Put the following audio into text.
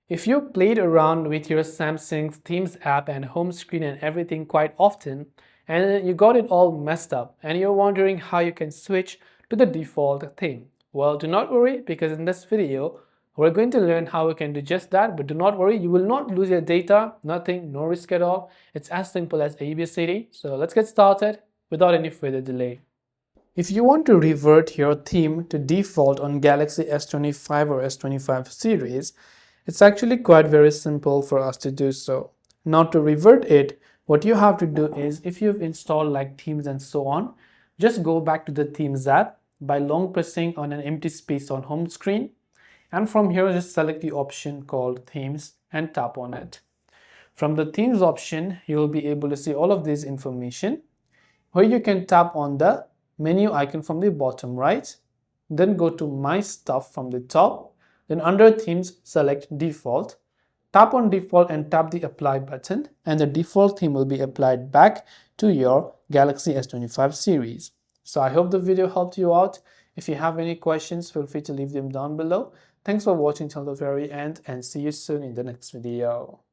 If you played around with your Samsung Themes app and home screen and everything quite often, and you got it all messed up, and you're wondering how you can switch to the default theme, well, do not worry, because in this video, we're going to learn how we can do just that. But do not worry, you will not lose your data, nothing, no risk at all. It's as simple as ABCD. So let's get started without any further delay. If you want to revert your theme to default on Galaxy S25 or S25 series, it's actually quite very simple for us to do so. Now to revert it, what you have to do is, if you've installed like themes and so on, just go back to the themes app by long pressing on an empty space on home screen, and from here just select the option called themes and tap on it. From the themes option, you will be able to see all of this information, where you can tap on the menu icon from the bottom right, then go to my stuff from the top, then under themes select default, tap on default and tap the apply button, and the default theme will be applied back to your Galaxy S25 series. So I hope the video helped you out. If you have any questions, feel free to leave them down below. Thanks for watching till the very end, and see you soon in the next video.